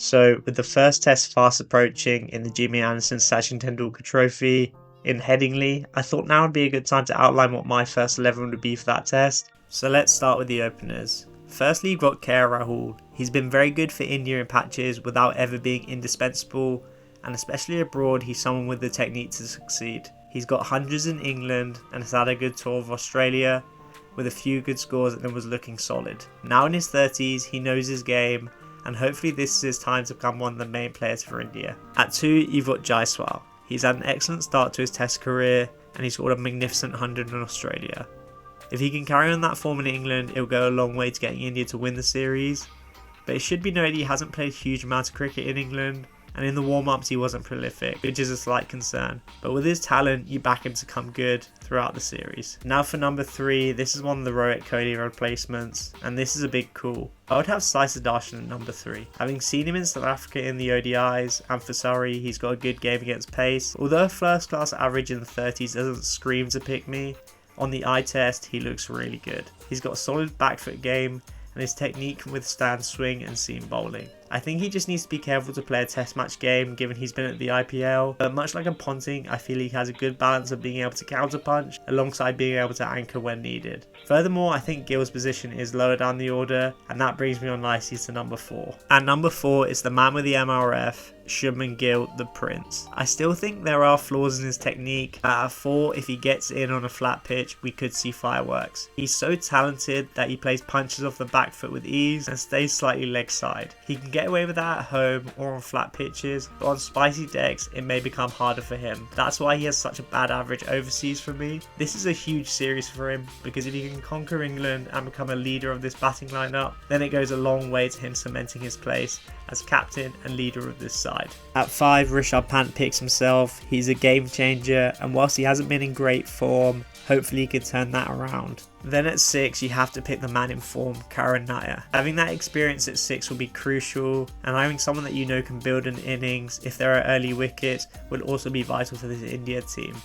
So, with the first test fast approaching in the Jimmy Anderson Sachin Tendulkar Trophy in Headingley, I thought now would be a good time to outline what my first 11 would be for that test. So let's start with the openers. Firstly, you've got KL Rahul. He's been very good for India in patches without ever being indispensable, and especially abroad, he's someone with the technique to succeed. He's got hundreds in England and has had a good tour of Australia with a few good scores and was looking solid. Now in his 30s, he knows his game, and hopefully this is his time to become one of the main players for India. At 2, you've got Jaiswal. He's had an excellent start to his test career and he scored a magnificent 100 in Australia. If he can carry on that form in England, it'll go a long way to getting India to win the series. But it should be noted he hasn't played a huge amount of cricket in England, and in the warm-ups he wasn't prolific, which is a slight concern. But with his talent, you back him to come good throughout the series. Now for number 3, this is one of the Rohit Kohli replacements, and this is a big call. I would have Sai Sudarshan at number 3. Having seen him in South Africa in the ODIs, and for Surrey, he's got a good game against pace. Although a first class average in the 30s doesn't scream to pick me, on the eye test he looks really good. He's got a solid back foot game, and his technique can withstand swing and seam bowling. I think he just needs to be careful to play a test match game given he's been at the IPL, but much like a Ponting, I feel he has a good balance of being able to counter punch alongside being able to anchor when needed. Furthermore, I think Gill's position is lower down the order, and that brings me on nicely to number 4. At number 4 is the man with the MRF, Shubman Gill, the Prince. I still think there are flaws in his technique. At 4, if he gets in on a flat pitch, we could see fireworks. He's so talented that he plays punches off the back foot with ease and stays slightly leg side. He can get away with that at home or on flat pitches, but on spicy decks it may become harder for him. That's why he has such a bad average overseas for me. This is a huge series for him, because if he can conquer England and become a leader of this batting lineup, then it goes a long way to him cementing his place as captain and leader of this side. At 5, Rishabh Pant picks himself. He's a game changer, and whilst he hasn't been in great form, hopefully he can turn that around. Then at 6, you have to pick the man in form, Karan Nair. Having that experience at 6 will be crucial, and having someone that you know can build an innings if there are early wickets will also be vital for this India team.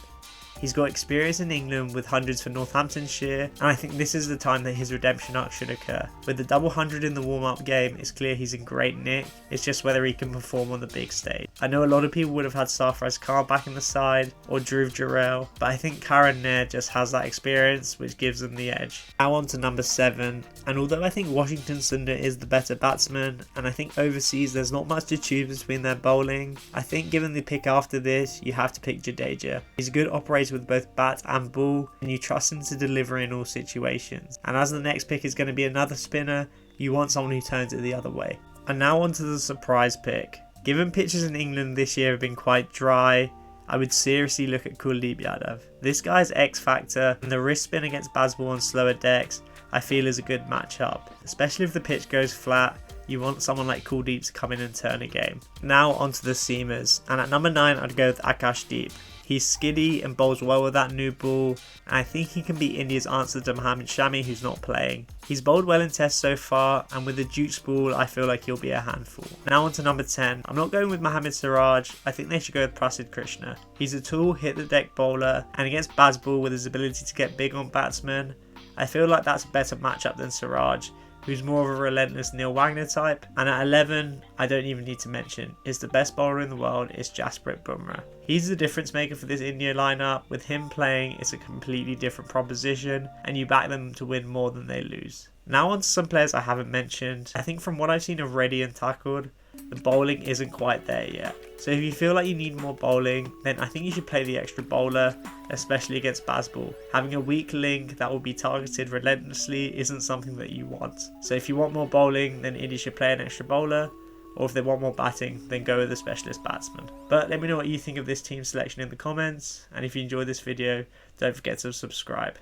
He's got experience in England with hundreds for Northamptonshire, and I think this is the time that his redemption arc should occur. With the double 100 in the warm-up game, it's clear he's in great nick. It's just whether he can perform on the big stage. I know a lot of people would have had Sarfaraz Khan back in the side, or Dhruv Jurel, but I think Karan Nair just has that experience which gives them the edge. Now on to number 7, and although I think Washington Sundar is the better batsman, and I think overseas there's not much to choose between their bowling, I think given the pick after this, you have to pick Jadeja. He's a good operator with both bat and ball, and you trust him to deliver in all situations. And as the next pick is going to be another spinner, you want someone who turns it the other way. And now on to the surprise pick. Given pitches in England this year have been quite dry, I would seriously look at Kuldeep Yadav. This guy's X factor, and the wrist spin against Bazball on slower decks I feel is a good matchup, especially if the pitch goes flat. You want someone like Kuldeep to come in and turn a game. Now onto the seamers, and at number 9 I'd go with Akashdeep. He's skiddy and bowls well with that new ball, and I think he can be India's answer to Mohammad Shami, who's not playing. He's bowled well in tests so far, and with the Dukes ball I feel like he'll be a handful. Now on to number 10. I'm not going with Mohammad Siraj. I think they should go with Prasidh Krishna. He's a tall hit the deck bowler, and against Bazball with his ability to get big on batsmen, I feel like that's a better matchup than Siraj, who's more of a relentless Neil Wagner type. And at 11, I don't even need to mention, is the best bowler in the world is Jasprit Bumrah. He's the difference maker for this India lineup. With him playing, it's a completely different proposition, and you back them to win more than they lose. Now on to some players I haven't mentioned. I think from what I've seen of Reddy and Thakur, the bowling isn't quite there yet. So if you feel like you need more bowling, then I think you should play the extra bowler, especially against Bazball. Having a weak link that will be targeted relentlessly isn't something that you want. So if you want more bowling, then India should play an extra bowler, or if they want more batting, then go with a specialist batsman. But let me know what you think of this team selection in the comments, and if you enjoyed this video, don't forget to subscribe.